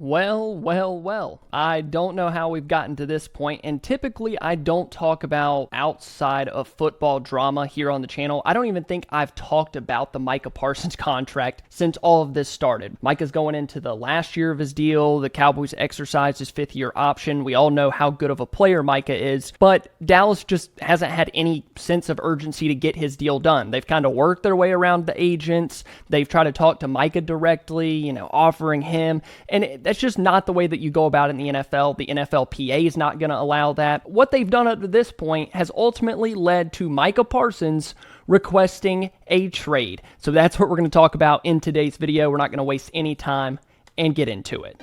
Well. I don't know how we've gotten to this point, and typically I don't talk about outside of football drama here on the channel. I don't even think I've talked about the Micah Parsons contract since all of this started. Micah's going into the last year of his deal. The Cowboys exercised his fifth-year option. We all know how good of a player Micah is, but Dallas just hasn't had any sense of urgency to get his deal done. They've kind of worked their way around the agents. They've tried to talk to Micah directly, offering him, and that's just not the way that you go about it in the NFL. The NFLPA is not going to allow that. What they've done up to this point has ultimately led to Micah Parsons requesting a trade. So that's what we're going to talk about in today's video. We're not going to waste any time and get into it.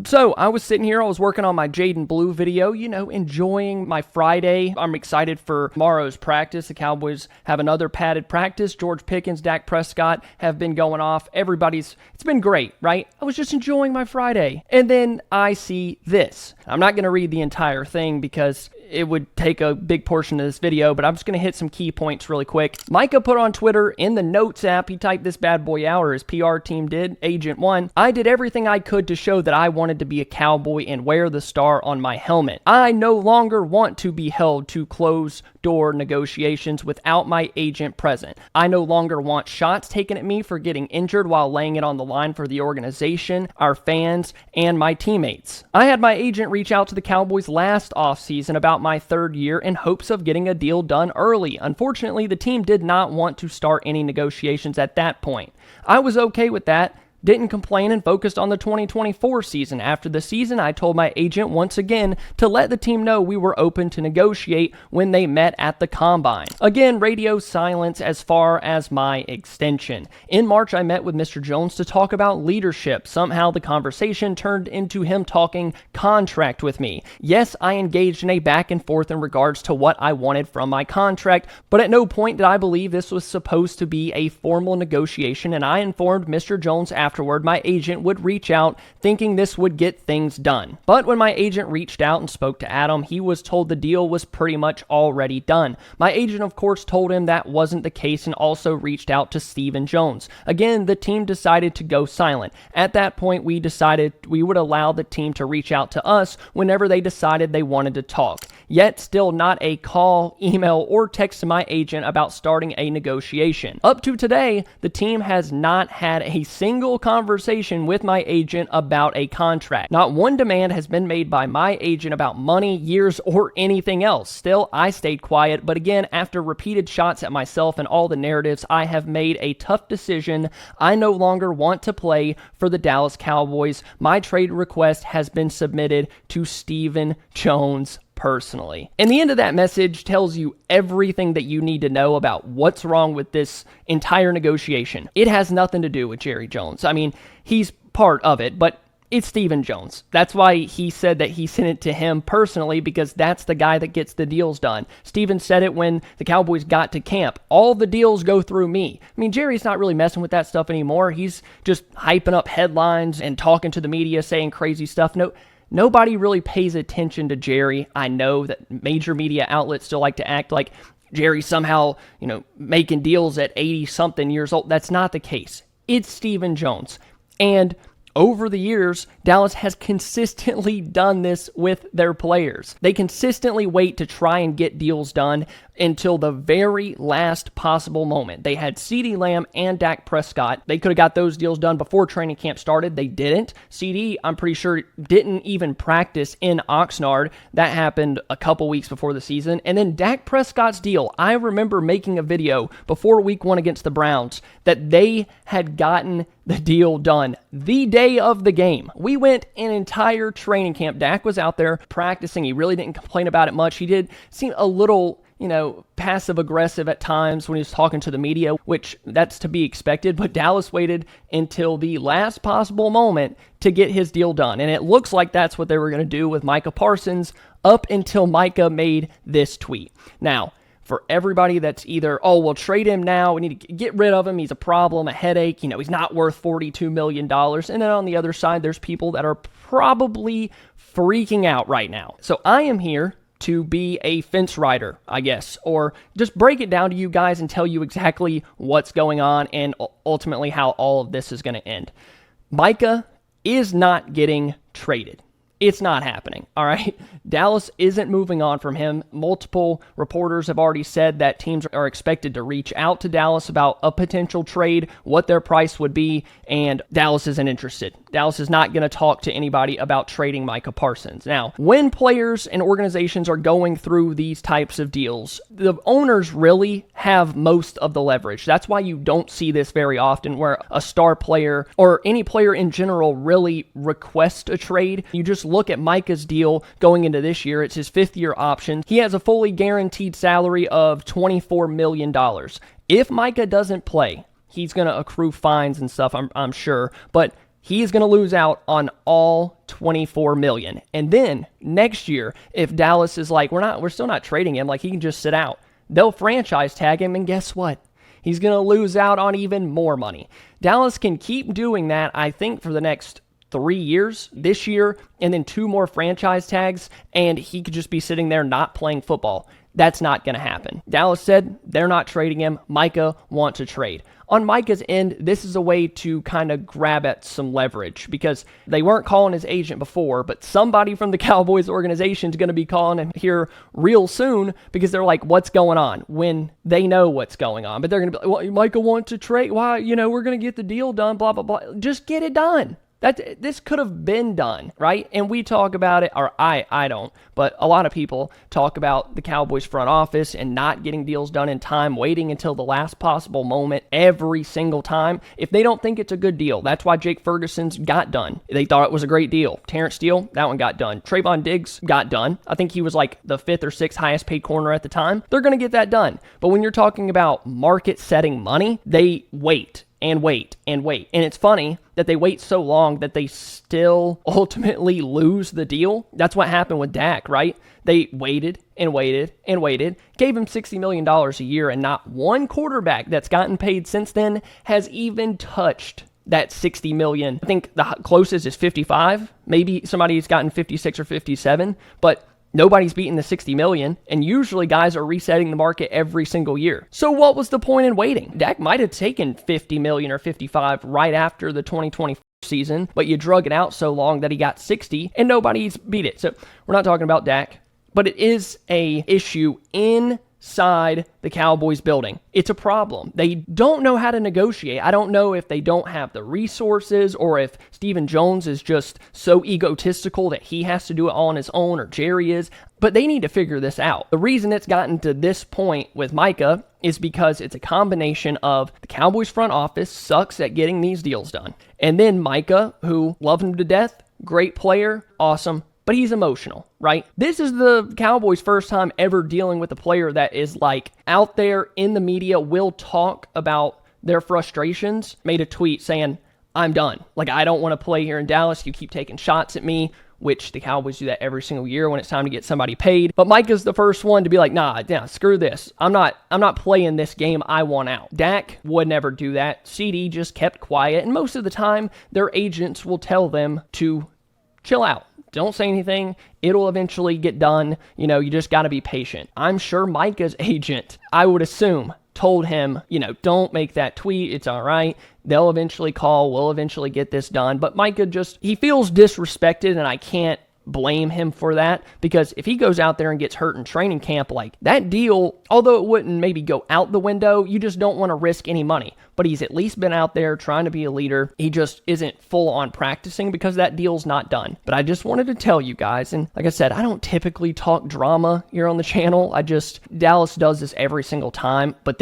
So I was sitting here, I was working on my Jade and Blue video, enjoying my Friday. I'm excited for tomorrow's practice. The Cowboys have another padded practice. George Pickens, Dak Prescott have been going off. It's been great, right? I was just enjoying my Friday. And then I see this. I'm not going to read the entire thing because it would take a big portion of this video, but I'm just going to hit some key points really quick. Micah put on Twitter in the Notes app, he typed this bad boy out, or his PR team did, Agent 1. I did everything I could to show that I wanted to be a Cowboy and wear the star on my helmet. I no longer want to be held to closed-door negotiations without my agent present. I no longer want shots taken at me for getting injured while laying it on the line for the organization, our fans, and my teammates. I had my agent reach out to the Cowboys last offseason about my third year in hopes of getting a deal done early. Unfortunately, the team did not want to start any negotiations at that point. I was okay with that. Didn't complain and focused on the 2024 season. After the season, I told my agent once again to let the team know we were open to negotiate when they met at the Combine. Again, radio silence as far as my extension. In March, I met with Mr. Jones to talk about leadership. Somehow the conversation turned into him talking contract with me. Yes, I engaged in a back and forth in regards to what I wanted from my contract, but at no point did I believe this was supposed to be a formal negotiation, and I informed Mr. Jones afterward my agent would reach out thinking this would get things done. But when my agent reached out and spoke to Adam, he was told the deal was pretty much already done. My agent, of course, told him that wasn't the case and also reached out to Stephen Jones. Again, the team decided to go silent. At that point, we decided we would allow the team to reach out to us whenever they decided they wanted to talk. Yet still not a call, email, or text to my agent about starting a negotiation. Up to today, the team has not had a single conversation with my agent about a contract. Not one demand has been made by my agent about money, years, or anything else. Still, I stayed quiet, but again, after repeated shots at myself and all the narratives, I have made a tough decision. I no longer want to play for the Dallas Cowboys. My trade request has been submitted to Stephen Jones personally. And the end of that message tells you everything that you need to know about what's wrong with this entire negotiation. It has nothing to do with Jerry Jones. I mean, he's part of it, but it's Stephen Jones. That's why he said that he sent it to him personally, because that's the guy that gets the deals done. Stephen said it when the Cowboys got to camp. All the deals go through me. I mean, Jerry's not really messing with that stuff anymore. He's just hyping up headlines and talking to the media, saying crazy stuff. Nobody really pays attention to Jerry. I know that major media outlets still like to act like Jerry's somehow, making deals at 80-something years old. That's not the case. It's Stephen Jones. And over the years, Dallas has consistently done this with their players. They consistently wait to try and get deals done until the very last possible moment. They had CeeDee Lamb and Dak Prescott. They could have got those deals done before training camp started. They didn't. CeeDee, I'm pretty sure, didn't even practice in Oxnard. That happened a couple weeks before the season. And then Dak Prescott's deal, I remember making a video before week 1 against the Browns that they had gotten the deal done the day of the game. We went an entire training camp. Dak was out there practicing. He really didn't complain about it much. He did seem a little, passive aggressive at times when he was talking to the media, which that's to be expected, but Dallas waited until the last possible moment to get his deal done. And it looks like that's what they were going to do with Micah Parsons up until Micah made this tweet. Now, for everybody that's either, we'll trade him now, we need to get rid of him, he's a problem, a headache, he's not worth $42 million. And then on the other side, there's people that are probably freaking out right now. So I am here to be a fence rider, I guess, or just break it down to you guys and tell you exactly what's going on and ultimately how all of this is going to end. Micah is not getting traded. It's not happening, all right? Dallas isn't moving on from him. Multiple reporters have already said that teams are expected to reach out to Dallas about a potential trade, what their price would be, and Dallas isn't interested. Dallas is not going to talk to anybody about trading Micah Parsons. Now, when players and organizations are going through these types of deals, the owners really have most of the leverage. That's why you don't see this very often where a star player or any player in general really requests a trade. You just look at Micah's deal going into this year. It's his 5th-year option. He has a fully guaranteed salary of $24 million. If Micah doesn't play, he's going to accrue fines and stuff, I'm sure, but he is going to lose out on all $24 million. And then next year, if Dallas is like, we're still not trading him, like he can just sit out, they'll franchise tag him, and guess what? He's going to lose out on even more money. Dallas can keep doing that, I think, for the next 3 years, this year, and then 2 more franchise tags, and he could just be sitting there not playing football. That's not going to happen. Dallas said they're not trading him. Micah wants a trade. On Micah's end, this is a way to kind of grab at some leverage because they weren't calling his agent before, but somebody from the Cowboys organization is going to be calling him here real soon because they're like, what's going on? When they know what's going on. But they're going to be like, well, Micah wants to trade. Why? We're going to get the deal done, blah, blah, blah. Just get it done. This could have been done, right? And we talk about it, or I don't, but a lot of people talk about the Cowboys front office and not getting deals done in time, waiting until the last possible moment every single time. If they don't think it's a good deal, that's why Jake Ferguson's got done. They thought it was a great deal. Terrence Steele, that one got done. Trayvon Diggs got done. I think he was like the 5th or 6th highest paid corner at the time. They're going to get that done. But when you're talking about market setting money, they wait and wait and wait. And it's funny that they wait so long that they still ultimately lose the deal. That's what happened with Dak, right? They waited and waited and waited, gave him $60 million a year, and not one quarterback that's gotten paid since then has even touched that $60 million. I think the closest is 55. Maybe somebody's gotten 56 or 57, but nobody's beaten the $60 million, and usually guys are resetting the market every single year. So what was the point in waiting? Dak might have taken $50 million or 55 right after the 2020 season, but you drug it out so long that he got 60, and nobody's beat it. So we're not talking about Dak, but it is a issue inside the Cowboys building. It's a problem. They don't know how to negotiate. I don't know if they don't have the resources or if Stephen Jones is just so egotistical that he has to do it all on his own, or Jerry is, but they need to figure this out. The reason it's gotten to this point with Micah is because it's a combination of the Cowboys front office sucks at getting these deals done, and then Micah, who love him to death, great player, awesome, but he's emotional, right? This is the Cowboys' first time ever dealing with a player that is like out there in the media, will talk about their frustrations, made a tweet saying, I'm done. Like, I don't want to play here in Dallas. You keep taking shots at me, which the Cowboys do that every single year when it's time to get somebody paid. But Micah's the first one to be like, nah, screw this. I'm not playing this game. I want out. Dak would never do that. CD just kept quiet. And most of the time, their agents will tell them to chill out. Don't say anything. It'll eventually get done. You just got to be patient. I'm sure Micah's agent, I would assume, told him, don't make that tweet. It's all right. They'll eventually call. We'll eventually get this done. But Micah he feels disrespected, and I can't blame him for that, because if he goes out there and gets hurt in training camp, like that deal, although it wouldn't maybe go out the window, you just don't want to risk any money. But he's at least been out there trying to be a leader. He just isn't full on practicing because that deal's not done. But I just wanted to tell you guys, and like I said, I don't typically talk drama here on the channel. Dallas does this every single time, but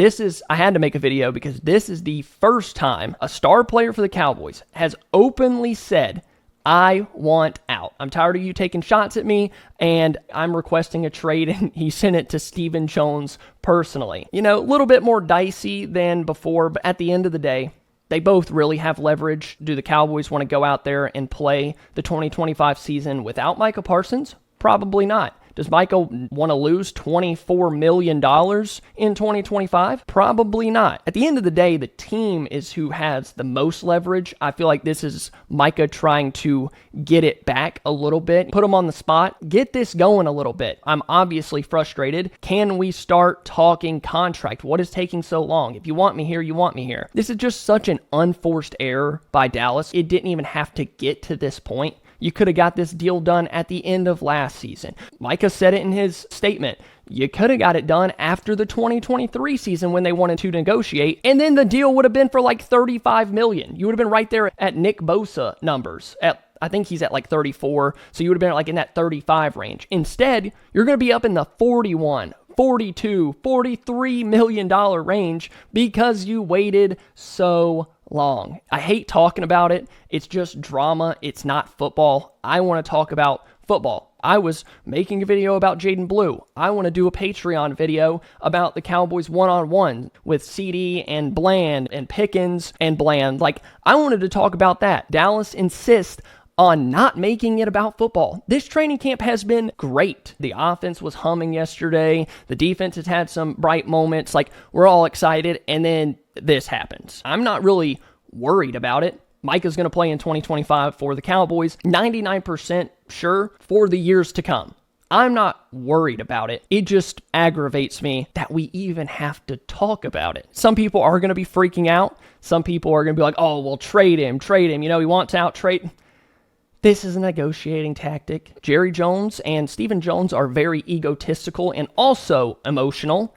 I had to make a video because this is the first time a star player for the Cowboys has openly said, I want out. I'm tired of you taking shots at me, and I'm requesting a trade, and he sent it to Stephen Jones personally. A little bit more dicey than before, but at the end of the day, they both really have leverage. Do the Cowboys want to go out there and play the 2025 season without Micah Parsons? Probably not. Does Micah want to lose $24 million in 2025? Probably not. At the end of the day, the team is who has the most leverage. I feel like this is Micah trying to get it back a little bit, put him on the spot, get this going a little bit. I'm obviously frustrated. Can we start talking contract? What is taking so long? If you want me here, you want me here. This is just such an unforced error by Dallas. It didn't even have to get to this point. You could have got this deal done at the end of last season. Micah said it in his statement. You could have got it done after the 2023 season when they wanted to negotiate, and then the deal would have been for like $35 million. You would have been right there at Nick Bosa numbers. I think he's at like 34, so you would have been like in that 35 range. Instead, you're going to be up in the 41, 42, $43 million range because you waited so long. I hate talking about it. It's just drama. It's not football. I want to talk about football. I was making a video about Jaden Blue. I want to do a Patreon video about the Cowboys one-on-one with CD and Bland and Pickens and Bland. Like, I wanted to talk about that. Dallas insists on not making it about football. This training camp has been great. The offense was humming yesterday. The defense has had some bright moments. Like, we're all excited, and then this happens. I'm not really worried about it. Micah's going to play in 2025 for the Cowboys. 99% sure for the years to come. I'm not worried about it. It just aggravates me that we even have to talk about it. Some people are going to be freaking out. Some people are going to be like, oh, well, trade him. You know, he wants out, trade. This is a negotiating tactic. Jerry Jones and Stephen Jones are very egotistical and also emotional.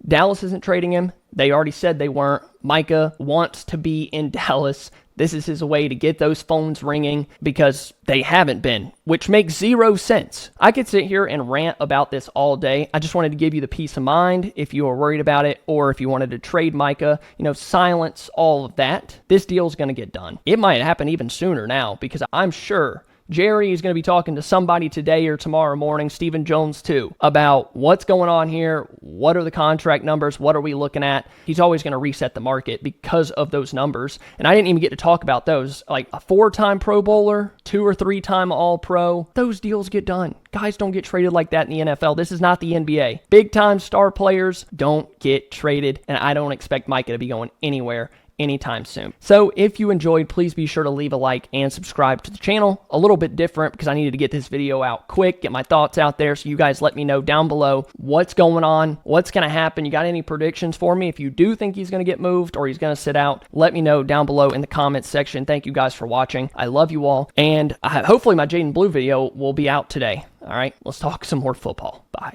Dallas isn't trading him. They already said they weren't. Micah wants to be in Dallas. This is his way to get those phones ringing because they haven't been, which makes zero sense. I could sit here and rant about this all day. I just wanted to give you the peace of mind if you are worried about it or if you wanted to trade Micah, silence all of that. This deal is going to get done. It might happen even sooner now because I'm sure Jerry is going to be talking to somebody today or tomorrow morning, Stephen Jones too, about what's going on here, what are the contract numbers, what are we looking at. He's always going to reset the market because of those numbers. And I didn't even get to talk about those, like a 4-time Pro Bowler, 2 or 3-time All-Pro. Those deals get done. Guys don't get traded like that in the NFL. This is not the NBA. Big-time star players don't get traded, and I don't expect Micah to be going anywhere anytime soon. So if you enjoyed, please be sure to leave a like and subscribe to the channel. A little bit different because I needed to get this video out quick, get my thoughts out there, so you guys let me know down below what's going on, what's going to happen. You got any predictions for me? If you do think he's going to get moved or he's going to sit out, let me know down below in the comments section. Thank you guys for watching. I love you all, and hopefully my Jaden Blue video will be out today. All right, let's talk some more football. Bye.